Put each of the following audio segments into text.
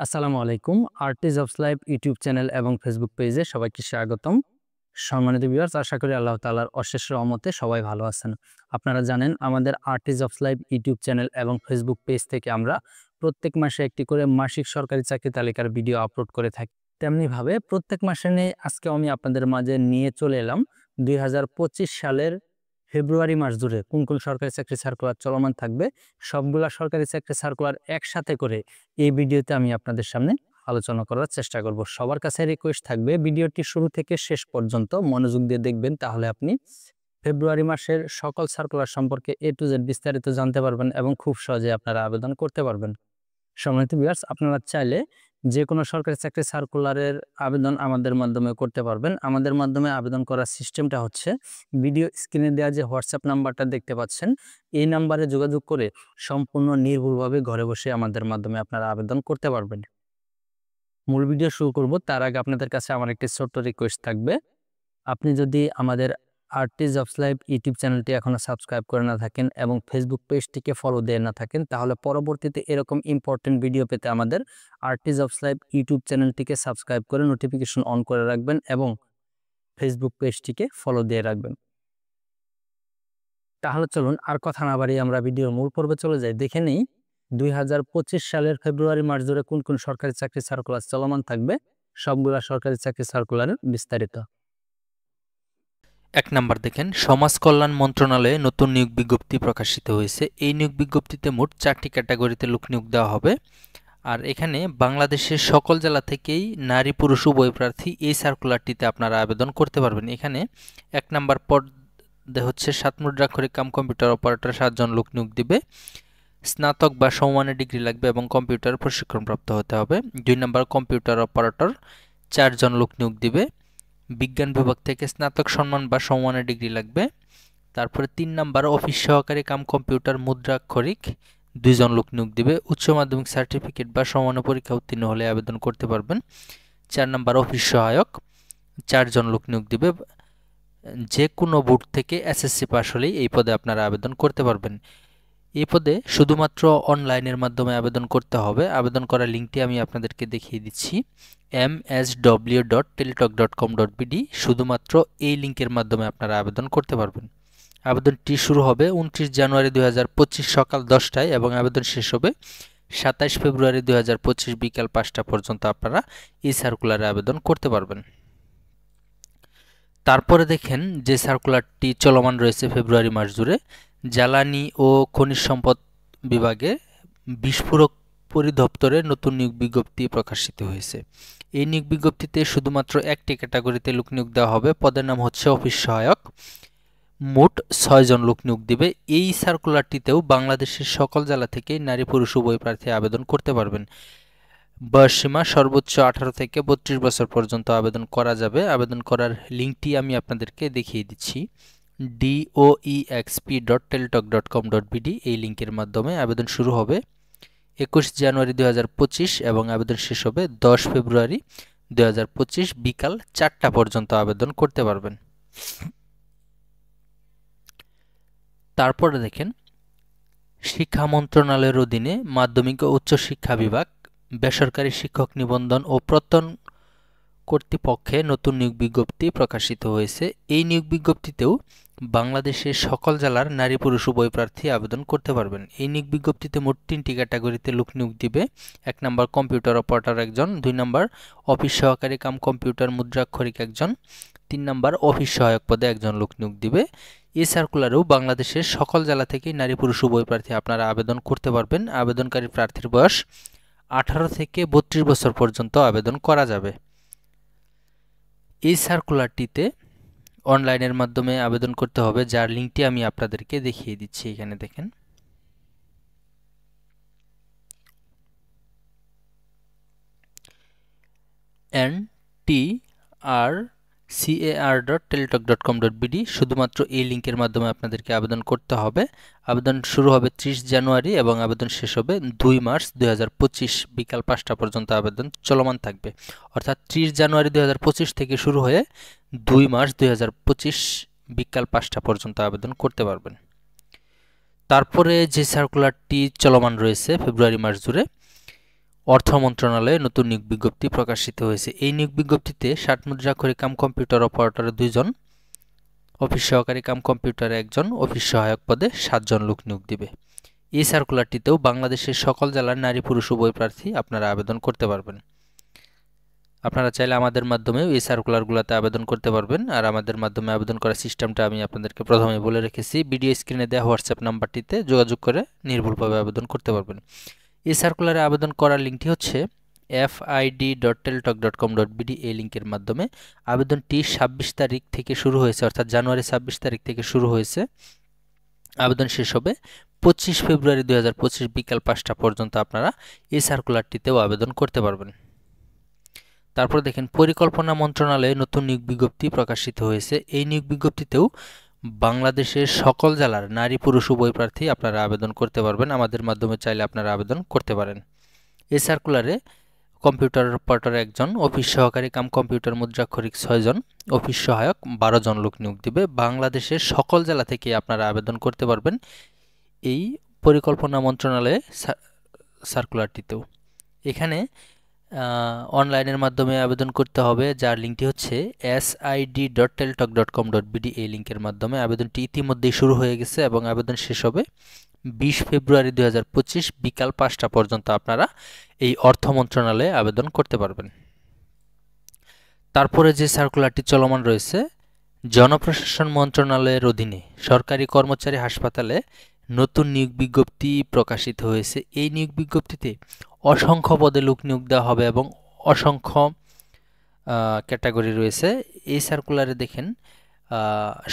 আসসালামু আলাইকুম। Artist of life YouTube channel এবং ফেসবুক পেজে সবাইকে স্বাগতম। সম্মানিত ভিউয়ার্স, আশা করি আল্লাহ তাআলার অশেষ রহমতে সবাই ভালো আছেন। আপনারা জানেন আমাদের artist of life YouTube channel এবং ফেসবুক পেজ থেকে আমরা প্রত্যেক মাসে একটি করে মাসিক সরকারি চাকরি তালিকার ভিডিও আপলোড করে থাকি। তেমনিভাবে প্রত্যেক মাসে আজকে আমি আপনাদের মাঝে নিয়ে চলে এলাম 2025 সালের ফেব্রুয়ারি মাস জুড়ে কোন কোন সরকারি চাকরি সার্কুলার চলমান থাকবে, সবগুলা সরকারি চাকরি সার্কুলার একসাথে করে এই ভিডিওতে আমি আপনাদের সামনে আলোচনা করার চেষ্টা করব। সবার কাছে রিকোয়েস্ট থাকবে ভিডিওটি শুরু থেকে শেষ পর্যন্ত মনোযোগ দিয়ে দেখবেন, তাহলে আপনি ফেব্রুয়ারি মাসের সকল সার্কুলার সম্পর্কে A to Z বিস্তারিত জানতে পারবেন এবং খুব সহজে আপনারা আবেদন করতে পারবেন। সম্মানিত ভিউয়ার্স, আপনারা চাইলে যে কোনো সরকারি চাকরি সার্কুলারের আবেদন আমাদের মাধ্যমে করতে পারবেন। আমাদের মাধ্যমে আবেদন করার সিস্টেমটা হচ্ছে, ভিডিও স্ক্রিনে দেওয়া যে হোয়াটসঅ্যাপ নাম্বারটা দেখতে পাচ্ছেন, এই নাম্বারে যোগাযোগ করে সম্পূর্ণ নির্ভুলভাবে ঘরে বসে আমাদের মাধ্যমে আপনারা আবেদন করতে পারবেন। মূল ভিডিও শুরু করব তার আগে আপনাদের কাছে আমার একটি ছোট্ট রিকোয়েস্ট থাকবে। আপনি যদি আমাদের আর্টিস্ট অফ লাইফ ইউটিউব চ্যানেলটি এখনো সাবস্ক্রাইব করে না থাকেন এবং ফেসবুক পেজটিকে ফলো দিয়ে না থাকেন, তাহলে পরবর্তীতে এরকম ইম্পর্টেন্ট ভিডিও পেতে আমাদের আর্টিস্ট অফ লাইফ ইউটিউব চ্যানেলটিকে সাবস্ক্রাইব করে নোটিফিকেশন অন করে রাখবেন এবং ফেসবুক পেজটিকে ফলো দিয়ে রাখবেন। তাহলে চলুন আর কথা না বাড়িয়ে আমরা ভিডিওর মূল পর্বে চলে যাই। দেখে নেই 2025 সালের ফেব্রুয়ারি মাস জুড়ে কোন কোন সরকারি চাকরি সার্কুলার চলমান থাকবে, সবগুলা সরকারি চাকরি সার্কুলারের বিস্তারিত। এক নাম্বার দেখেন, সমাজ কল্যাণ মন্ত্রণালয়ে নতুন নিয়োগ বিজ্ঞপ্তি প্রকাশিত হয়েছে। এই নিয়োগ বিজ্ঞপ্তিতে মোট 4টি ক্যাটাগরিতে লোক নিয়োগ দেওয়া হবে। আর এখানে বাংলাদেশের সকল জেলা থেকেই নারী পুরুষ উভয় প্রার্থী এই সার্কুলারটিতে আপনারা আবেদন করতে পারবেন। এখানে 1 নাম্বার পদে হচ্ছে 7 মুদ্রাক্ষরিক কাম কম্পিউটার অপারেটর 7 জন লোক নিয়োগ দিবে। স্নাতক বা সমমানের ডিগ্রি লাগবে এবং কম্পিউটার প্রশিক্ষণপ্রাপ্ত হতে হবে। 2 নাম্বার কম্পিউটার অপারেটর 4 জন লোক নিয়োগ দিবে। বিজ্ঞান বিভাগ থেকে স্নাতক সম্মান বা সমমানের ডিগ্রি লাগবে। তারপরে 3 নাম্বার অফিস সহকারী কাম কম্পিউটার মুদ্রাক্ষরিক 2 জন লোক নিয়োগ দিবে। উচ্চ মাধ্যমিক সার্টিফিকেট বা সমমানের পরীক্ষা উত্তীর্ণ হলে আবেদন করতে পারবেন। 4 নাম্বার অফিস সহায়ক 4 জন লোক নিয়োগ দিবে। যে কোনো বোর্ড থেকে এসএসসি পাস হলেই এই পদে আপনারা আবেদন করতে পারবেন। এই পদে শুধুমাত্র অনলাইনের মাধ্যমে আবেদন করতে হবে। আবেদন করার লিঙ্কটি আমি আপনাদেরকে দেখিয়ে দিচ্ছি, msw.teletalk.com.bd। শুধুমাত্র এই লিঙ্কের মাধ্যমে আপনারা আবেদন করতে পারবেন। আবেদনটি শুরু হবে 29 জানুয়ারি 2025 সকাল 10টায় এবং আবেদন শেষ হবে 27 ফেব্রুয়ারি 2025 বিকাল 5টা পর্যন্ত আপনারা এই সার্কুলারে আবেদন করতে পারবেন। তারপরে দেখেন যে সার্কুলারটি চলমান রয়েছে ফেব্রুয়ারি মাস জুড়ে, জ্বালানি ও খনিজ সম্পদ বিভাগে বিস্ফোরক পরিদপ্তরে নতুন নিয়োগ বিজ্ঞপ্তি প্রকাশিত হয়েছে। এই নিয়োগ বিজ্ঞপ্তিতে শুধুমাত্র একটি ক্যাটাগরিতে লোক নিয়োগ দেওয়া হবে। পদের নাম হচ্ছে অফিস সহায়ক। মোট 6 জন লোক নিয়োগ দিবে। এই সার্কুলারটিতেও বাংলাদেশের সকল জেলা থেকে নারী পুরুষ উভয় প্রার্থী আবেদন করতে পারবেন। বয়সসীমা সর্বোচ্চ 18 থেকে 32 বছর পর্যন্ত আবেদন করা যাবে। আবেদন করার লিঙ্কটি আমি আপনাদেরকে দেখিয়ে দিচ্ছি, doexp.teletalk.com.bd। এই লিঙ্কের মাধ্যমে আবেদন শুরু হবে 21 জানুয়ারি 2025 এবং আবেদন শেষ হবে 10 ফেব্রুয়ারি 2025 বিকাল 4টা পর্যন্ত আবেদন করতে পারবেন। তারপরে দেখেন, শিক্ষা মন্ত্রণালয়ের অধীনে মাধ্যমিক ও উচ্চ শিক্ষা বিভাগ বেসরকারি শিক্ষক নিবন্ধন ও প্রত্যয়ন কর্তৃপক্ষে নতুন নিয়োগ বিজ্ঞপ্তি প্রকাশিত হয়েছে। এই নিয়োগ বিজ্ঞপ্তিতেও বাংলাদেশের সকল জেলার নারী পুরুষ উভয় প্রার্থী আবেদন করতে পারবেন। এই নিয়োগ বিজ্ঞপ্তিতে মোট 3টি ক্যাটাগরিতে লোক নিয়োগ দিবে। 1 নাম্বার কম্পিউটার অপারেটর 1 জন, 2 নাম্বার অফিস সহকারী কাম কম্পিউটার মুদ্রাক্ষরিক 1 জন, 3 নাম্বার অফিস সহায়ক পদে 1 জন লোক নিয়োগ দিবে। এই সার্কুলারেও বাংলাদেশের সকল জেলা থেকে নারী পুরুষ উভয় প্রার্থী আপনারা আবেদন করতে পারবেন। আবেদনকারী প্রার্থীর বয়স 18 থেকে 32 বছর পর্যন্ত আবেদন করা যাবে। এই সার্কুলারটিতে অনলাইনের মাধ্যমে আবেদন করতে হবে, যার লিঙ্কটি আমি আপনাদেরকে দেখিয়ে দিচ্ছি। এখানে দেখেন, ntr.car.teletalk.com.bd। শুধুমাত্র এই লিঙ্কের মাধ্যমে আপনাদেরকে আবেদন করতে হবে। আবেদন শুরু হবে 30 জানুয়ারি এবং আবেদন শেষ হবে 2 মার্চ 2025 বিকাল 5টা পর্যন্ত আবেদন চলমান থাকবে। অর্থাৎ 30 জানুয়ারি 2025 থেকে শুরু হয়ে 2 মার্চ 2025 বিকাল 5টা পর্যন্ত আবেদন করতে পারবেন। তারপরে যে সার্কুলারটি চলমান রয়েছে ফেব্রুয়ারি মাস জুড়ে, অর্থ মন্ত্রণালয়ে নতুন নিয়োগ বিজ্ঞপ্তি প্রকাশিত হয়েছে। এই নিয়োগ বিজ্ঞপ্তিতে 60 মুদ্রাক্ষরিক কাম কম্পিউটার অপারেটর 2 জন, অফিস সহকারী কাম কম্পিউটারে 1 জন, অফিস সহায়ক পদে 7 জন লোক নিয়োগ দিবে। এই সার্কুলারটিতেও বাংলাদেশের সকল জেলার নারী পুরুষ উভয় প্রার্থী আপনারা আবেদন করতে পারবেন। আপনারা চাইলে আমাদের মাধ্যমেও এই সার্কুলারগুলোতে আবেদন করতে পারবেন। আর আমাদের মাধ্যমে আবেদন করার সিস্টেমটা আমি আপনাদেরকে প্রথমে বলে রেখেছি। ভিডিও স্ক্রিনে দেওয়া হোয়াটসঅ্যাপ নাম্বারটিতে যোগাযোগ করে নির্ভুলভাবে আবেদন করতে পারবেন। এই সার্কুলারে আবেদন করার লিঙ্কটি হচ্ছে fid.teltalk.com.bd এই লিঙ্কের মাধ্যমে। আবেদনটি 26 তারিখ থেকে শুরু হয়েছে, অর্থাৎ জানুয়ারি 26 তারিখ থেকে শুরু হয়েছে। আবেদন শেষ হবে 25 ফেব্রুয়ারি 2025 বিকাল 5টা পর্যন্ত আপনারা এই সার্কুলারটিতেও আবেদন করতে পারবেন। তারপর দেখেন, পরিকল্পনা মন্ত্রণালয়ে নতুন নিয়োগ বিজ্ঞপ্তি প্রকাশিত হয়েছে। এই নিয়োগ বিজ্ঞপ্তিতেও বাংলাদেশের সকল জেলার নারী পুরুষ উভয় প্রার্থী আপনারা আবেদন করতে পারবেন। আমাদের মাধ্যমে চাইলে আপনারা আবেদন করতে পারেন। এই সার্কুলারে কম্পিউটার অপারেটর 1 জন, অফিস সহকারী কাম কম্পিউটার মুদ্রাক্ষরিক 6 জন, অফিস সহায়ক 12 জন লোক নিয়োগ দিবে। বাংলাদেশের সকল জেলা থেকে আপনারা আবেদন করতে পারবেন এই পরিকল্পনা মন্ত্রণালয়ে সার্কুলারটিতেও। এখানে অনলাইনের মাধ্যমে আবেদন করতে হবে, যার লিঙ্কটি হচ্ছে sid.teltalk.com.bd এই লিঙ্কের মাধ্যমে। আবেদনটি ইতিমধ্যেই শুরু হয়ে গেছে এবং আবেদন শেষ হবে 20 ফেব্রুয়ারি 2025 বিকাল 5টা পর্যন্ত আপনারা এই অর্থ মন্ত্রণালয়ে আবেদন করতে পারবেন। তারপরে যে সার্কুলারটি চলমান রয়েছে, জনপ্রশাসন মন্ত্রণালয়ের অধীনে সরকারি কর্মচারী হাসপাতালে নতুন নিয়োগ বিজ্ঞপ্তি প্রকাশিত হয়েছে। এই নিয়োগ বিজ্ঞপ্তিতে অসংখ্য পদে লোক নিয়োগ দেওয়া হবে এবং অসংখ্য ক্যাটাগরি রয়েছে। এই সার্কুলারে দেখেন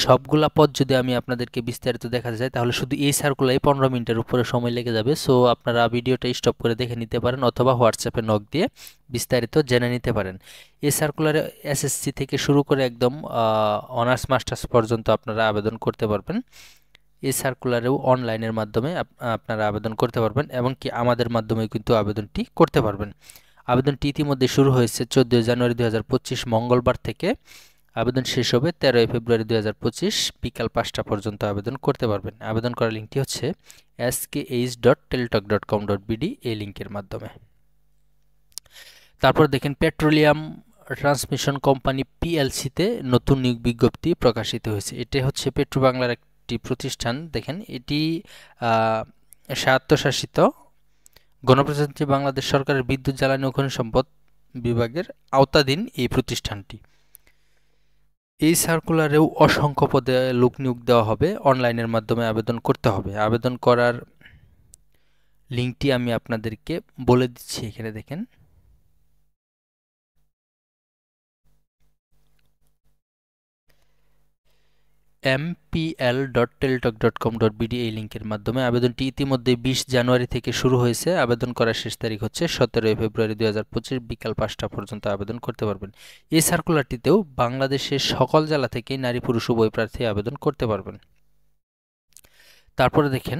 সবগুলা পদ যদি আমি আপনাদেরকে বিস্তারিত দেখাতে চাই তাহলে শুধু এই সার্কুলারে 15 মিনিটের উপরে সময় লেগে যাবে। সো আপনারা ভিডিওটা স্টপ করে দেখে নিতে পারেন অথবা হোয়াটসঅ্যাপে নক দিয়ে বিস্তারিত জেনে নিতে পারেন। এই সার্কুলারে এসএসসি থেকে শুরু করে একদম অনার্স মাস্টার্স পর্যন্ত আপনারা আবেদন করতে পারবেন। এই সার্কুলারেও অনলাইনের মাধ্যমে আপনারা আবেদন করতে পারবেন এবং কি আমাদের মাধ্যমে কিন্তু আবেদনটি করতে পারবেন। আবেদনটি ইতিমধ্যে শুরু হয়েছে 14 জানুয়ারি 2025 মঙ্গলবার থেকে। আবেদন শেষ হবে 13 ফেব্রুয়ারি 2025 বিকাল 5টা পর্যন্ত আবেদন করতে পারবেন। আবেদন করার লিঙ্কটি হচ্ছে skh.teltalk.com.bd এই লিঙ্কের মাধ্যমে। তারপর দেখেন, পেট্রোলিয়াম ট্রান্সমিশন কোম্পানি পিএলসিতে নতুন নিয়োগ বিজ্ঞপ্তি প্রকাশিত হয়েছে। এটা হচ্ছে পেট্রো বাংলার একটি প্রতিষ্ঠান। দেখেন, এটি স্বায়ত্তশাসিত গণপ্রজাতন্ত্রী বাংলাদেশ সরকারের বিদ্যুৎ জ্বালানি ও খনিজ সম্পদ বিভাগের আওতাধীন এই প্রতিষ্ঠানটি। এই সার্কুলারেও অসংখ্য পদে লোক নিয়োগ দেওয়া হবে। অনলাইনের মাধ্যমে আবেদন করতে হবে। আবেদন করার লিঙ্কটি আমি আপনাদেরকে বলে দিচ্ছি। এখানে দেখেন, mpl.teltalk.com.bd এই লিঙ্কের মাধ্যমে। আবেদনটি ইতিমধ্যে 20 জানুয়ারি থেকে শুরু হয়েছে। আবেদন করার শেষ তারিখ হচ্ছে 17 ফেব্রুয়ারি 2025 বিকাল 5টা পর্যন্ত আবেদন করতে পারবেন। এই সার্কুলারটিতেও বাংলাদেশের সকল জেলা থেকে নারী পুরুষ উভয় প্রার্থী আবেদন করতে পারবেন। তারপরে দেখেন,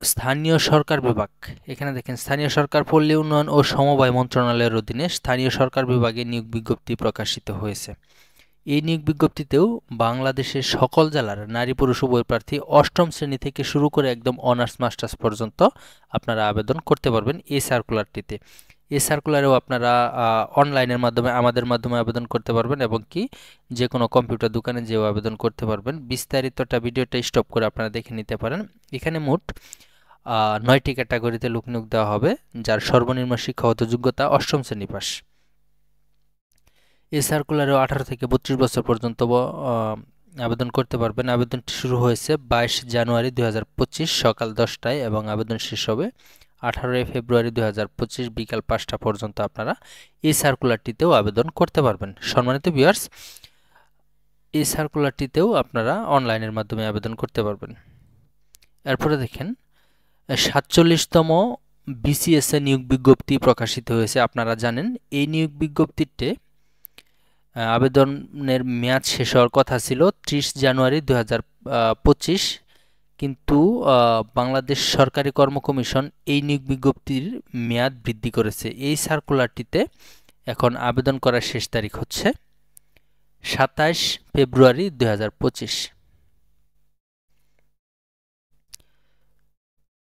স্থানীয় সরকার বিভাগ। এখানে দেখেন, স্থানীয় সরকার, পল্লী উন্নয়ন ও সমবায় মন্ত্রণালয়ের অধীনে স্থানীয় সরকার বিভাগে নিয়োগ বিজ্ঞপ্তি প্রকাশিত হয়েছে। এই নিয়োগ বিজ্ঞপ্তিতেও বাংলাদেশের সকল জেলার নারী পুরুষ উভয় প্রার্থী 8ম শ্রেণী থেকে শুরু করে একদম অনার্স মাস্টার্স পর্যন্ত আপনারা আবেদন করতে পারবেন এই সার্কুলারটিতে। এই সার্কুলারেও আপনারা অনলাইনের মাধ্যমে আমাদের মাধ্যমে আবেদন করতে পারবেন এবং কি যে কোনো কম্পিউটার দোকানে যেও আবেদন করতে পারবেন। বিস্তারিতটা ভিডিওটা স্টপ করে আপনারা দেখে নিতে পারেন। এখানে মোট 9টি ক্যাটাগরিতে লোক নিয়োগ দেওয়া হবে, যার সর্বনিম্ন শিক্ষাগত যোগ্যতা 8ম শ্রেণী পাস। এই সার্কুলারেও 18 থেকে 32 বছর পর্যন্ত আবেদন করতে পারবেন। আবেদনটি শুরু হয়েছে 22 জানুয়ারি 2025 সকাল 10টায় এবং আবেদন শেষ হবে 18 ফেব্রুয়ারি 2025 বিকাল 5টা পর্যন্ত আপনারা এই সার্কুলারটিতেও আবেদন করতে পারবেন। সম্মানিত ভিউয়ার্স, এই সার্কুলারটিতেও আপনারা অনলাইনের মাধ্যমে আবেদন করতে পারবেন। এরপরে দেখেন, 47তম বিসিএস নিয়োগ বিজ্ঞপ্তি প্রকাশিত হয়েছে। আপনারা জানেন এই নিয়োগ বিজ্ঞপ্তিতে আবেদনের মেয়াদ শেষ হওয়ার কথা ছিল 30 জানুয়ারি 2025, কিন্তু বাংলাদেশ সরকারি কর্ম কমিশন এই নিয়োগ বিজ্ঞপ্তির মেয়াদ বৃদ্ধি করেছে। এই সার্কুলারটিতে এখন আবেদন করার শেষ তারিখ হচ্ছে 27 ফেব্রুয়ারি 2025।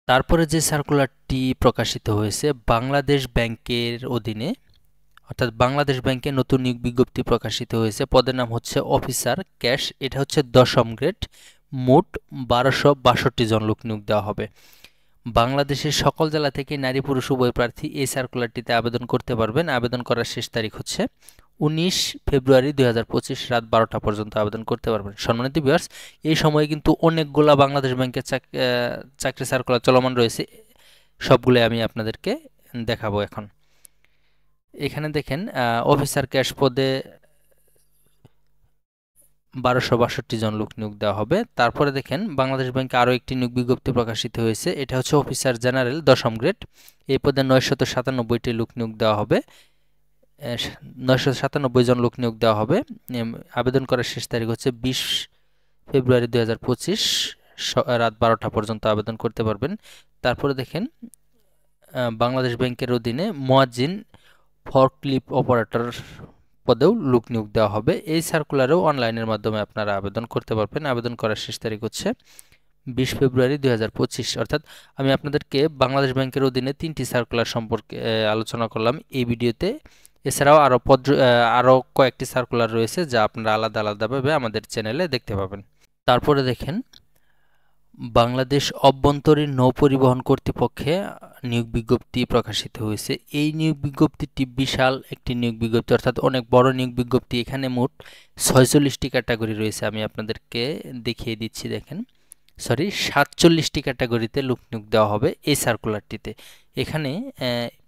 তারপরে যে সার্কুলারটি প্রকাশিত হয়েছে বাংলাদেশ ব্যাংকের অধীনে, অর্থাৎ বাংলাদেশ ব্যাংকে নতুন নিয়োগ বিজ্ঞপ্তি প্রকাশিত হয়েছে। পদের নাম হচ্ছে অফিসার ক্যাশ। এটা হচ্ছে 10ম গ্রেড, মোট 1262 জন লোক নিয়োগ দেওয়া হবে। বাংলাদেশের সকল জেলা থেকে নারী পুরুষ উভয় প্রার্থী এই সার্কুলারটিতে আবেদন করতে পারবেন। আবেদন করার শেষ তারিখ হচ্ছে 19 ফেব্রুয়ারি 2025 রাত 12টা পর্যন্ত আবেদন করতে পারবেন। সম্মানিত ভিউয়ার্স, এই সময়ে কিন্তু অনেকগুলা বাংলাদেশ ব্যাংকের চাকরি সার্কুলার চলমান রয়েছে, সবগুলো আমি আপনাদেরকে দেখাবো এখন। এখানে দেখেন অফিসার ক্যাশ পদে 1262 জন লোক নিয়োগ দেওয়া হবে। তারপরে দেখেন বাংলাদেশ ব্যাংকে আরও একটি নিয়োগ বিজ্ঞপ্তি প্রকাশিত হয়েছে। এটা হচ্ছে অফিসার জেনারেল 10ম গ্রেড। এই পদে 997টি লোক নিয়োগ দেওয়া হবে। 997 জন লোক নিয়োগ দেওয়া হবে। আবেদন করার শেষ তারিখ হচ্ছে 20 ফেব্রুয়ারি 2025 রাত 12টা পর্যন্ত আবেদন করতে পারবেন। তারপরে দেখেন বাংলাদেশ ব্যাংকের অধীনে মুয়াজ্জিন ফরক্লিফট অপারেটর পদেও লোক নিয়োগ দেওয়া হবে। এই সার্কুলারেও অনলাইনের মাধ্যমে আপনারা আবেদন করতে পারবেন। আবেদন করার শেষ তারিখ হচ্ছে 20 ফেব্রুয়ারি 2025। অর্থাৎ আমি আপনাদেরকে বাংলাদেশ ব্যাংকের অধীনে 3টি সার্কুলার সম্পর্কে আলোচনা করলাম এই ভিডিওতে। এছাড়াও আরও কয়েকটি সার্কুলার রয়েছে যা আপনারা আলাদা আলাদাভাবে আমাদের চ্যানেলে দেখতে পাবেন। তারপরে দেখেন বাংলাদেশ অভ্যন্তরীণ নৌ পরিবহন কর্তৃপক্ষে নিয়োগ বিজ্ঞপ্তি প্রকাশিত হয়েছে। এই নিয়োগ বিজ্ঞপ্তিটি বিশাল একটি নিয়োগ বিজ্ঞপ্তি, অর্থাৎ অনেক বড় নিয়োগ বিজ্ঞপ্তি। এখানে মোট 46টি ক্যাটাগরি রয়েছে। আমি আপনাদেরকে দেখিয়ে দিচ্ছি, দেখেন 47টি ক্যাটাগরিতে লোক নিয়োগ দেওয়া হবে এই সার্কুলারটিতে। এখানে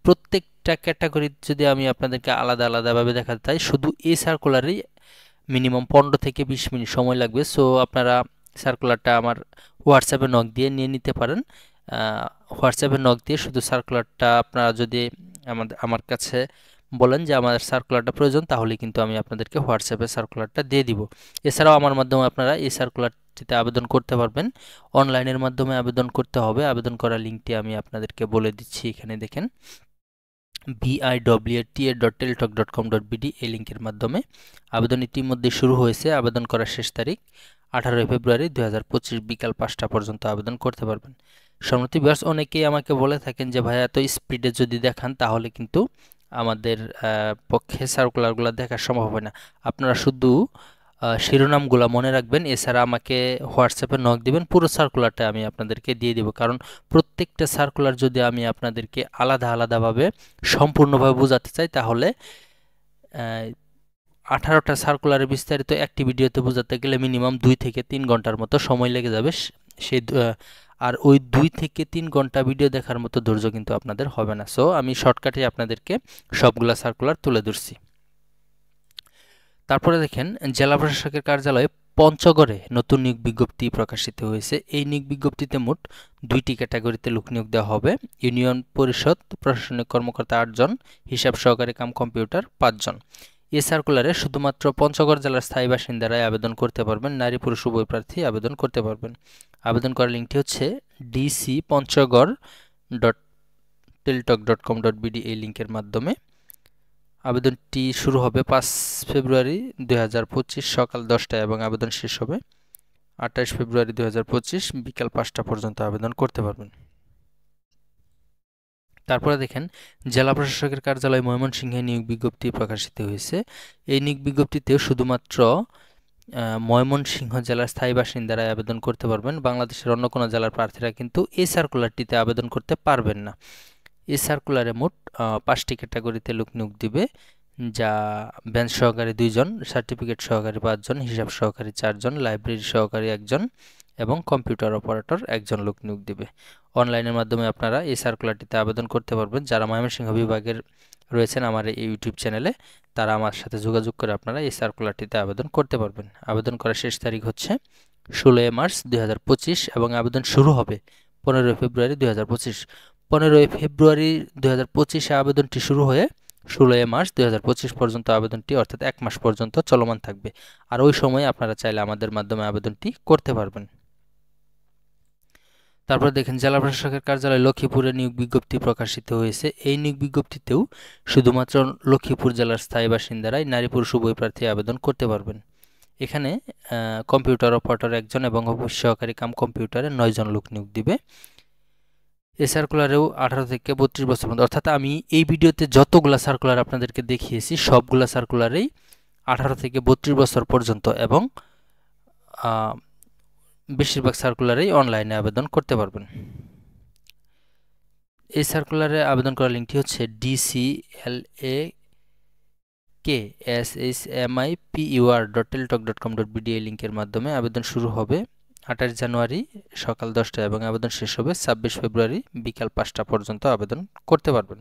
প্রত্যেকটা ক্যাটাগরি যদি আমি আপনাদেরকে আলাদা আলাদাভাবে দেখাতে চাই, শুধু এই সার্কুলারেই মিনিমাম 15 থেকে 20 মিনিট সময় লাগবে। সো আপনারা সার্কুলারটা আমার হোয়াটসঅ্যাপে নক দিয়ে নিয়ে নিতে পারেন। হোয়াটসঅ্যাপে নক দিয়ে শুধু সার্কুলারটা আপনারা যদি আমার কাছে বলেন যে আমার সার্কুলারটা প্রয়োজন, তাহলে কিন্তু আমি আপনাদেরকে হোয়াটসঅ্যাপে সার্কুলারটা দিয়ে দিব। এছাড়াও আমার মাধ্যমে আপনারা এই সার্কুলারটিতে আবেদন করতে পারবেন। অনলাইনের মাধ্যমে আবেদন করতে হবে। আবেদন করার লিঙ্কটি আমি আপনাদেরকে বলে দিচ্ছি। এখানে দেখেন biwta.teltalk.com.bd এই লিঙ্কের মাধ্যমে আবেদন ইতিমধ্যে শুরু হয়েছে। আবেদন করার শেষ তারিখ 18 ফেব্রুয়ারি 2025 বিকাল 5টা পর্যন্ত আবেদন করতে পারবেন। সম্প্রতি ভিউয়ার্স, অনেকেই আমাকে বলে থাকেন যে ভাই এত স্পিডে যদি দেখান তাহলে কিন্তু আমাদের পক্ষে সার্কুলারগুলো দেখা সম্ভব হয় না। আপনারা শুধু শিরোনামগুলো মনে রাখবেন, এছাড়া আমাকে হোয়াটসঅ্যাপে নক দিবেন, পুরো সার্কুলারটা আমি আপনাদেরকে দিয়ে দিব। কারণ প্রত্যেকটা সার্কুলার যদি আমি আপনাদেরকে আলাদা আলাদাভাবে সম্পূর্ণভাবে বোঝাতে চাই, তাহলে 18টা সার্কুলারের বিস্তারিত একটি ভিডিওতে বোঝাতে গেলে মিনিমাম 2 থেকে 3 ঘন্টার মতো সময় লেগে যাবে। সেই আর ওই 2 থেকে 3 ঘন্টা ভিডিও দেখার মতো ধৈর্য কিন্তু আপনাদের হবে না। সো আমি শর্টকাটে আপনাদেরকে সবগুলা সার্কুলার তুলে ধরছি। তারপরে দেখেন জেলা প্রশাসকের কার্যালয়ে পঞ্চগড়ে নতুন নিয়োগ বিজ্ঞপ্তি প্রকাশিত হয়েছে। এই নিয়োগ বিজ্ঞপ্তিতে মোট 2টি ক্যাটাগরিতে লোক নিয়োগ দেওয়া হবে। ইউনিয়ন পরিষদ প্রশাসনিক কর্মকর্তা 8 জন, হিসাব সহকারী কাম কম্পিউটার 5 জন। এই সার্কুলারে শুধুমাত্র পঞ্চগড় জেলার স্থায়ী বাসিন্দারাই আবেদন করতে পারবেন। নারী পুরুষ উভয় প্রার্থী আবেদন করতে পারবেন। আবেদন করার লিঙ্কটি হচ্ছে dcpanchagor.teltalk.com.bd এই লিঙ্কের মাধ্যমে। আবেদনটি শুরু হবে 5 ফেব্রুয়ারি 2025 সকাল 10টায় এবং আবেদন শেষ হবে 28 ফেব্রুয়ারি 2025 বিকাল 5টা পর্যন্ত আবেদন করতে পারবেন। তারপরে দেখেন জেলা প্রশাসকের কার্যালয় ময়মনসিংহে নিয়োগ বিজ্ঞপ্তি প্রকাশিত হয়েছে। এই নিয়োগ বিজ্ঞপ্তিতেও শুধুমাত্র ময়মনসিংহ জেলার স্থায়ী বাসিন্দারাই আবেদন করতে পারবেন। বাংলাদেশের অন্য কোনো জেলার প্রার্থীরা কিন্তু এই সার্কুলারটিতে আবেদন করতে পারবেন না। এই সার্কুলারে মোট 5টি ক্যাটাগরিতে লোক নিয়োগ দিবে, যা বেঞ্চ সহকারী 2 জন, সার্টিফিকেট সহকারী 5 জন, হিসাব সহকারী 4 জন, লাইব্রেরি সহকারী 1 জন এবং কম্পিউটার অপারেটর 1 জন লোক নিয়োগ দিবে। অনলাইনের মাধ্যমে আপনারা এই সার্কুলারটিতে আবেদন করতে পারবেন। যারা ময়মনসিংহ বিভাগের রয়েছেন আমার এই ইউটিউব চ্যানেলে, তারা আমার সাথে যোগাযোগ করে আপনারা এই সার্কুলারটিতে আবেদন করতে পারবেন। আবেদন করার শেষ তারিখ হচ্ছে 16 মার্চ 2025 এবং আবেদন শুরু হবে 15 ফেব্রুয়ারি 2025। 15 ফেব্রুয়ারি 2025-এ আবেদনটি শুরু হয়ে 16 মার্চ 2025 পর্যন্ত আবেদনটি, অর্থাৎ 1 মাস পর্যন্ত চলমান থাকবে। আর ওই সময় আপনারা চাইলে আমাদের মাধ্যমে আবেদনটি করতে পারবেন। তারপর দেখেন জেলা প্রশাসকের কার্যালয় লক্ষ্মীপুরে নিয়োগ বিজ্ঞপ্তি প্রকাশিত হয়েছে। এই নিয়োগ বিজ্ঞপ্তিতেও শুধুমাত্র লক্ষ্মীপুর জেলার স্থায়ী বাসিন্দারাই নারী পুরুষ উভয় প্রার্থী আবেদন করতে পারবেন। এখানে কম্পিউটার অপারেটর 1 জন এবং অফিস সহকারী কাম কম্পিউটারে 9 জন লোক নিয়োগ দিবে। এই সার্কুলারেও 18 থেকে 32 বছর পর্যন্ত, অর্থাৎ আমি এই ভিডিওতে যতগুলা সার্কুলার আপনাদেরকে দেখিয়েছি সবগুলা সার্কুলারেই 18 থেকে 32 বছর পর্যন্ত এবং বেশিরভাগ সার্কুলারেই অনলাইনে আবেদন করতে পারবেন। এই সার্কুলারে আবেদন করার লিঙ্কটি হচ্ছে dclakshmipur.teletalk.com.bd এই লিঙ্কের মাধ্যমে আবেদন শুরু হবে 28 জানুয়ারি সকাল 10টায় এবং আবেদন শেষ হবে 26 ফেব্রুয়ারি বিকাল 5টা পর্যন্ত আবেদন করতে পারবেন।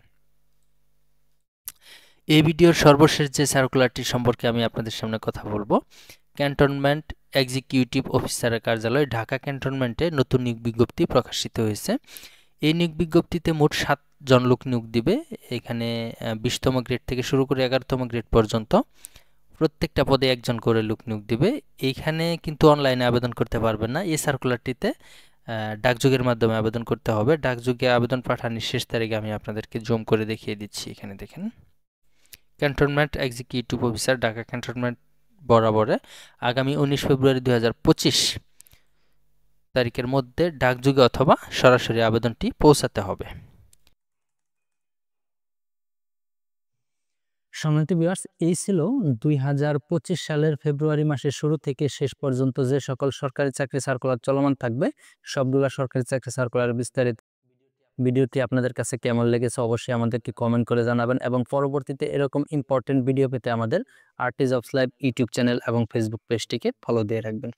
এই ভিডিওর সর্বশেষ যে সার্কুলারটি সম্পর্কে আমি আপনাদের সামনে কথা বলবো, ক্যান্টনমেন্ট এক্সিকিউটিভ অফিসারের কার্যালয় ঢাকা ক্যান্টনমেন্টে নতুন নিয়োগ বিজ্ঞপ্তি প্রকাশিত হয়েছে। এই নিয়োগ বিজ্ঞপ্তিতে মোট 7 জন লোক নিয়োগ দিবে। এখানে 20তম গ্রেড থেকে শুরু করে 11তম গ্রেড পর্যন্ত প্রত্যেকটা পদে একজন করে লোক নিয়োগ দিবে। এইখানে কিন্তু অনলাইনে আবেদন করতে পারবেন না। এই সার্কুলারটিতে ডাকযোগের মাধ্যমে আবেদন করতে হবে। ডাকযোগে আবেদন পাঠানোর শেষ তারিখে আমি আপনাদেরকে জুম করে দেখিয়ে দিচ্ছি। এখানে দেখেন, cantonment executive officer Dhaka cantonment বরাবরে আগামী 19 ফেব্রুয়ারি 2025 তারিখের মধ্যে ডাকযোগে অথবা সরাসরি আবেদনটি পৌঁছাতে হবে। সম্মানিত ভিউয়ার্স, এই ছিল 2025 সালের ফেব্রুয়ারি মাসের শুরু থেকে শেষ পর্যন্ত যে সকল সরকারি চাকরি সার্কুলার চলমান থাকবে সবগুলা সরকারি চাকরি সার্কুলার বিস্তারিত। ভিডিওটি আপনাদের কাছে কেমন লেগেছে অবশ্যই আমাদেরকে কমেন্ট করে জানাবেন এবং পরবর্তীতে এরকম ইম্পর্টেন্ট ভিডিও পেতে আমাদের artist of life YouTube channel এবং ফেসবুক পেজটিকে ফলো দিয়ে রাখবেন।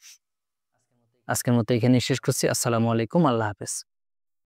আজকের মতো এখানে শেষ করছি। আসসালামু আলাইকুম, আল্লাহ হাফেজ।